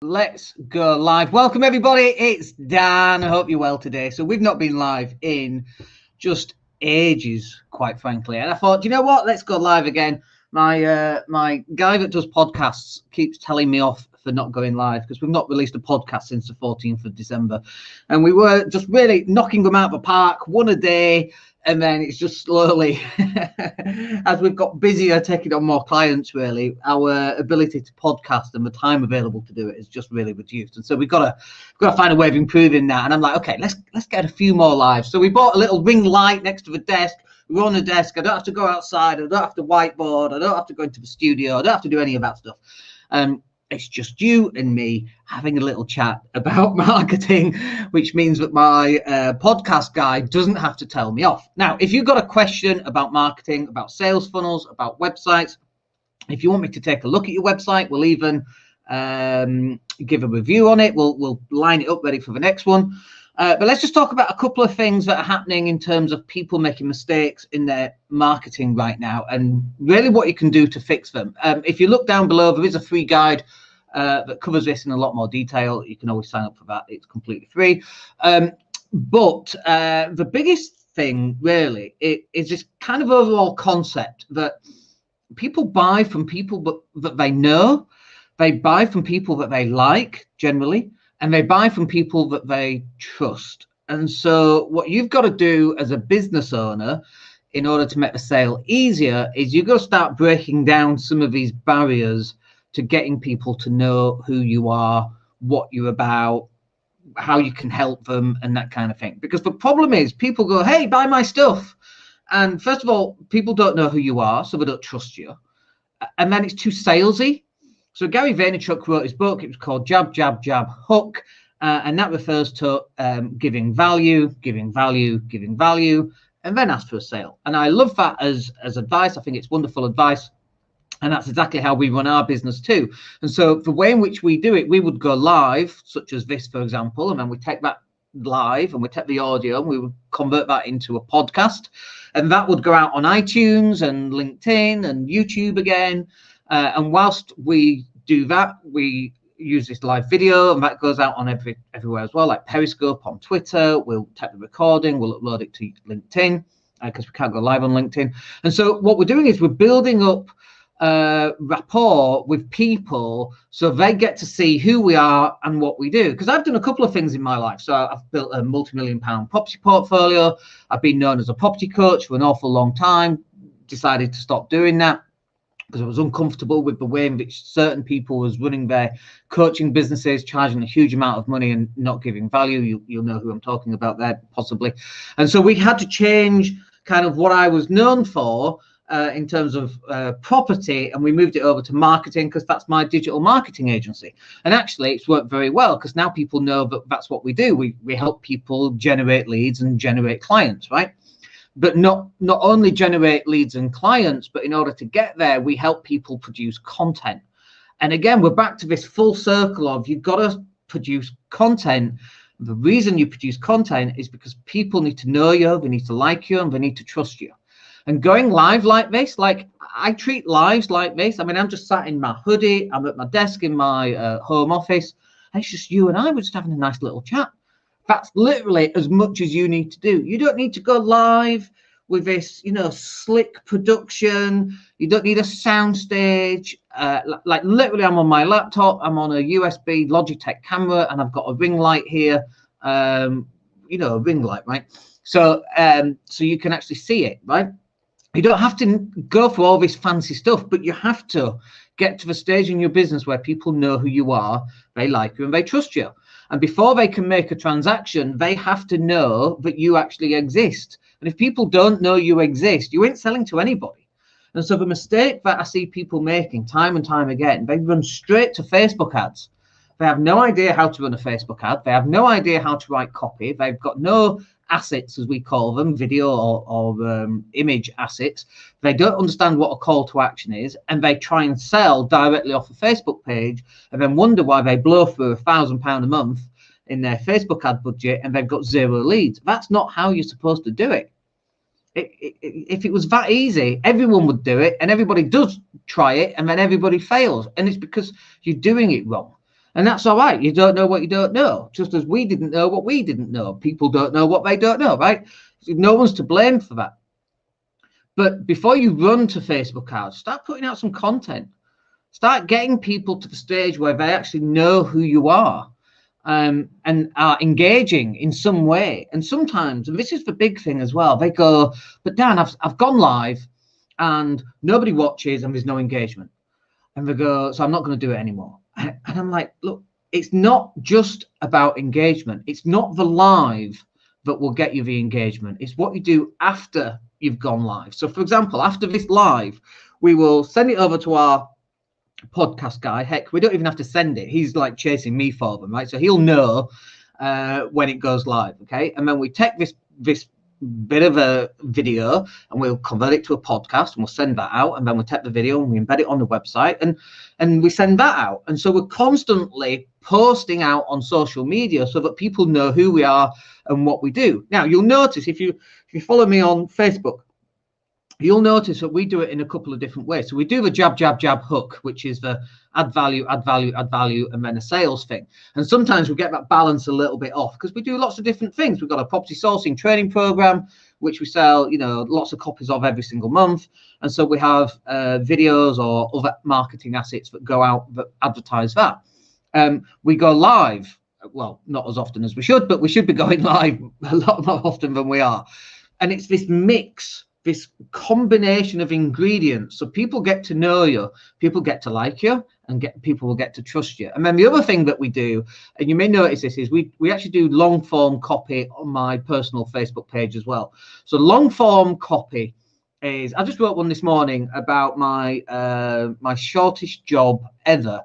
Let's go live. Welcome everybody, it's Dan. I hope you're well today. So we've not been live in just ages, quite frankly, and I thought, you know what, let's go live again. My guy that does podcasts keeps telling me off for not going live because we've not released a podcast since the 14th of December, and we were just really knocking them out of the park, one a day. And then it's just slowly, as we've got busier taking on more clients, really, our ability to podcast and the time available to do it is just really reduced. And so we've got to find a way of improving that. And I'm like, okay, let's get a few more live. So we bought a little ring light next to the desk. We're on the desk. I don't have to go outside. I don't have to whiteboard. I don't have to go into the studio. I don't have to do any of that stuff. It's just you and me having a little chat about marketing, which means that my podcast guy doesn't have to tell me off. Now, if you've got a question about marketing, about sales funnels, about websites, if you want me to take a look at your website, we'll even give a review on it. We'll line it up ready for the next one. But let's just talk about a couple of things that are happening in terms of people making mistakes in their marketing right now and really what you can do to fix them. If you look down below, there is a free guide that covers this in a lot more detail. You can always sign up for that. It's completely free. But the biggest thing really is this kind of overall concept that people buy from people that they know. They buy from people that they like generally. And they buy from people that they trust. And so what you've got to do as a business owner in order to make the sale easier is you've got to start breaking down some of these barriers to getting people to know who you are, what you're about, how you can help them, and that kind of thing. Because the problem is people go, hey, buy my stuff. And first of all, people don't know who you are, so they don't trust you. And then it's too salesy. So Gary Vaynerchuk wrote his book. It was called Jab, Jab, Jab, Hook. And that refers to giving value, and then ask for a sale. And I love that as advice. I think it's wonderful advice. And that's exactly how we run our business too. And so the way in which we do it, we would go live, such as this, for example, and then we take that live and we take the audio and we would convert that into a podcast. And that would go out on iTunes and LinkedIn and YouTube again. And whilst we do that, we use this live video, and that goes out on everywhere as well, like Periscope on Twitter. We'll take the recording, we'll upload it to LinkedIn because we can't go live on LinkedIn. And so what we're doing is we're building up rapport with people so they get to see who we are and what we do. Because I've done a couple of things in my life. So I've built a multi-million-pound property portfolio. I've been known as a property coach for an awful long time. Decided to stop doing that because I was uncomfortable with the way in which certain people was running their coaching businesses, charging a huge amount of money and not giving value. You'll know who I'm talking about there, possibly. And so we had to change kind of what I was known for in terms of property, and we moved it over to marketing because that's my digital marketing agency. And actually it's worked very well because now people know that that's what we do. We help people generate leads and generate clients, right? But not only generate leads and clients, but in order to get there, we help people produce content. And again, we're back to this full circle of you've got to produce content. The reason you produce content is because people need to know you, they need to like you, and they need to trust you. And going live like this, like I treat lives like this. I mean, I'm just sat in my hoodie, I'm at my desk in my home office, and it's just you and I, we're just having a nice little chat. That's literally as much as you need to do. You don't need to go live with this, slick production. You don't need a sound stage. Like literally, I'm on my laptop. I'm on a USB Logitech camera, and I've got a ring light here. A ring light, right? So you can actually see it, right? You don't have to go for all this fancy stuff, but you have to get to the stage in your business where people know who you are, they like you, and they trust you. And before they can make a transaction, they have to know that you actually exist. And if people don't know you exist, you ain't selling to anybody. And so the mistake that I see people making time and time again, they run straight to Facebook ads. They have no idea how to run a Facebook ad. They have no idea how to write copy. They've got no assets, as we call them, video or image assets. They don't understand what a call to action is, and they try and sell directly off a Facebook page and then wonder why they blow through £1,000 a month in their Facebook ad budget and they've got 0 leads. That's not how you're supposed to do it. If it was that easy, everyone would do it, and everybody does try it, and then everybody fails, and it's because you're doing it wrong. And that's all right. You don't know what you don't know, just as we didn't know what we didn't know. People don't know what they don't know, right? No one's to blame for that. But before you run to Facebook ads, start putting out some content. Start getting people to the stage where they actually know who you are, and are engaging in some way. And sometimes, and this is the big thing as well, they go, but Dan, I've gone live and nobody watches and there's no engagement. And they go, so I'm not going to do it anymore. And I'm like, look, it's not just about engagement. It's not the live that will get you the engagement. It's what you do after you've gone live. So for example, after this live, we will send it over to our podcast guy. Heck, we don't even have to send it. He's like chasing me for them, right? So he'll know when it goes live, okay? And then we take this bit of a video and we'll convert it to a podcast and we'll send that out, and then we'll take the video and we embed it on the website and we send that out. And so we're constantly posting out on social media so that people know who we are and what we do. Now you'll notice if you follow me on Facebook, you'll notice that we do it in a couple of different ways. So we do the jab, jab, jab hook, which is the add value, add value, add value, and then a sales thing. And sometimes we get that balance a little bit off because we do lots of different things. We've got a property sourcing training program, which we sell, lots of copies of every single month. And so we have videos or other marketing assets that go out that advertise that. We go live, well, not as often as we should, but we should be going live a lot more often than we are. And it's this mix, this combination of ingredients, so people get to know you, people get to like you, and people will get to trust you. And then the other thing that we do, and you may notice this, is we actually do long form copy on my personal Facebook page as well. So long form copy is, I just wrote one this morning about my my shortest job ever,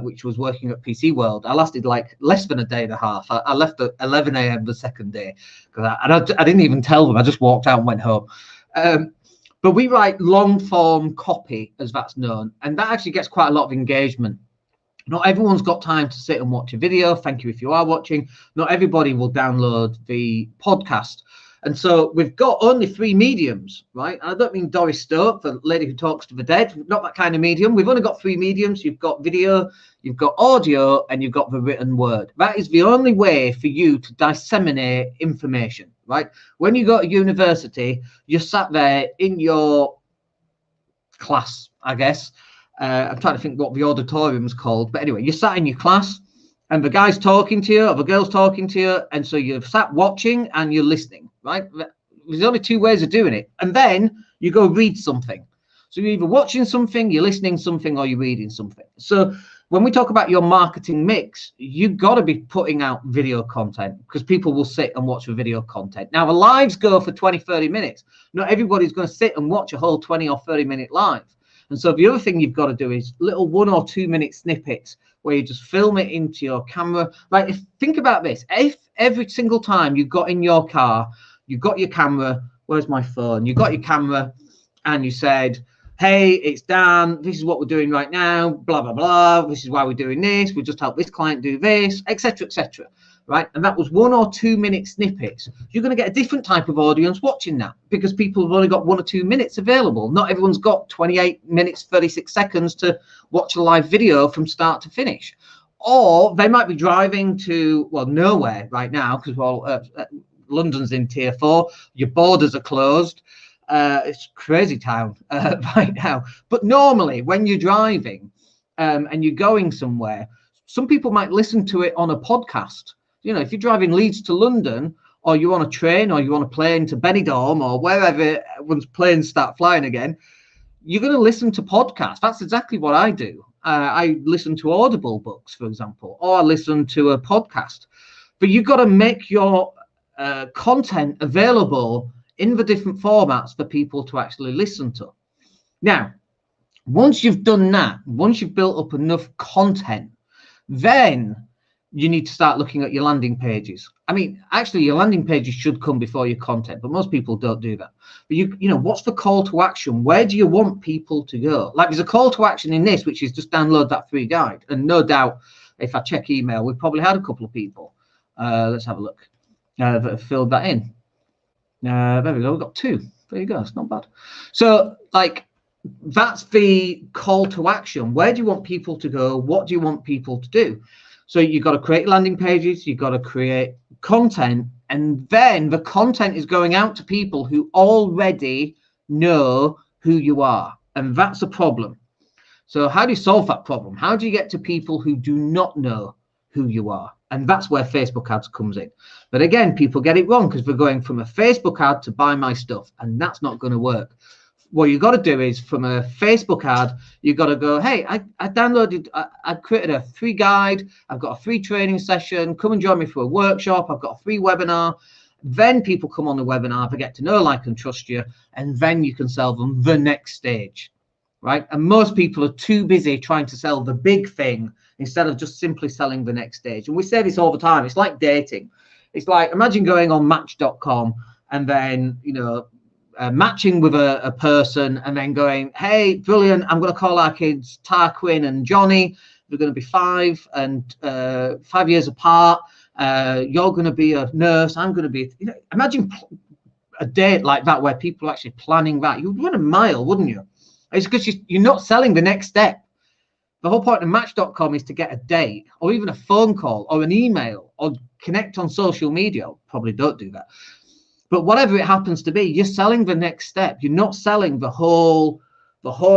which was working at PC World. I lasted like less than a day and a half. I left at 11 a.m. the second day because I didn't even tell them. I just walked out and went home. But we write long form copy, as that's known, and that actually gets quite a lot of engagement. Not everyone's got time to sit and watch a video. Thank you if you are watching. Not everybody will download the podcast. And so we've got only 3 mediums, right? I don't mean Doris Stoke, the lady who talks to the dead, not that kind of medium. We've only got 3 mediums. You've got video, you've got audio, and you've got the written word. That is the only way for you to disseminate information, right? When you go to university, you're sat there in your class, I guess. I'm trying to think what the auditorium's called. But anyway, you're sat in your class and the guy's talking to you or the girl's talking to you. And so you've sat watching and you're listening, right? There's only 2 ways of doing it. And then you go read something. So you're either watching something, you're listening something, or you're reading something. So when we talk about your marketing mix, you've got to be putting out video content because people will sit and watch the video content. Now, the lives go for 20, 30 minutes. Not everybody's going to sit and watch a whole 20 or 30 minute live. And so the other thing you've got to do is little 1 or 2 minute snippets where you just film it into your camera. Like, think about this. If every single time you got in your car, you've got your camera, where's my phone? You got your camera and you said, hey, it's Dan, this is what we're doing right now, blah, blah, blah. This is why we're doing this. We just helped this client do this, etc., etc. Right? And that was 1 or 2 minute snippets. You're going to get a different type of audience watching that because people have only got 1 or 2 minutes available. Not everyone's got 28 minutes, 36 seconds to watch a live video from start to finish. Or they might be driving to, well, nowhere right now because, well, London's in tier 4. Your borders are closed. It's crazy town right now. But normally when you're driving and you're going somewhere, some people might listen to it on a podcast. If you're driving Leeds to London, or you're on a train, or you're on a plane to Benidorm, or wherever everyone's planes start flying again, you're going to listen to podcasts. That's exactly what I do. I listen to Audible books, for example, or I listen to a podcast. But you've got to make your content available in the different formats for people to actually listen to. Now, once you've done that, once you've built up enough content, then you need to start looking at your landing pages. I mean, actually, your landing pages should come before your content, but most people don't do that. But you know, what's the call to action? Where do you want people to go? Like, there's a call to action in this, which is just download that free guide. And no doubt, if I check email, we've probably had a couple of people. Let's have a look. That have filled that in. There we go. We've got 2. There you go. It's not bad. So, like, that's the call to action. Where do you want people to go? What do you want people to do? So you've got to create landing pages, you've got to create content, and then the content is going out to people who already know who you are. And that's a problem. So how do you solve that problem? How do you get to people who do not know who you are? And that's where Facebook ads comes in. But again, people get it wrong because we're going from a Facebook ad to buy my stuff, and that's not going to work. What you got to do is from a Facebook ad, you got to go, hey, I created a free guide. I've got a free training session. Come and join me for a workshop. I've got a free webinar. Then people come on the webinar, they get to know, like, and trust you. And then you can sell them the next stage, right? And most people are too busy trying to sell the big thing instead of just simply selling the next stage. And we say this all the time. It's like dating. It's like, imagine going on match.com and then, you know, matching with a person and then going, hey, brilliant, I'm going to call our kids Tarquin and Johnny. They're going to be 5 and 5 years apart. You're going to be a nurse. I'm going to be, you know, imagine a date like that where people are actually planning that. You'd run a mile, wouldn't you? It's because you're not selling the next step. The whole point of match.com is to get a date or even a phone call or an email or connect on social media. Probably don't do that. But whatever it happens to be, you're selling the next step. You're not selling the whole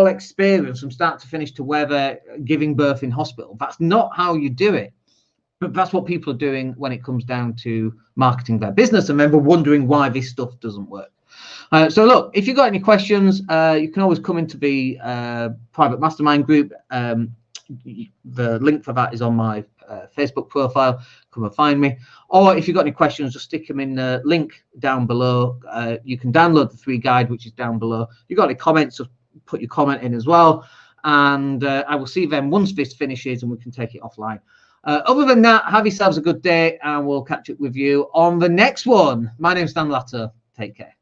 experience from start to finish to where they're giving birth in hospital. That's not how you do it. But that's what people are doing when it comes down to marketing their business. And then we're wondering why this stuff doesn't work. So look, if you've got any questions, you can always come into the private mastermind group. The link for that is on my Facebook profile. Come and find me. Or if you've got any questions, just stick them in the link down below. You can download the free guide, which is down below. If you've got any comments, just put your comment in as well. And I will see them once this finishes and we can take it offline. Other than that, have yourselves a good day and we'll catch up with you on the next one. My name's Dan Latter. Take care.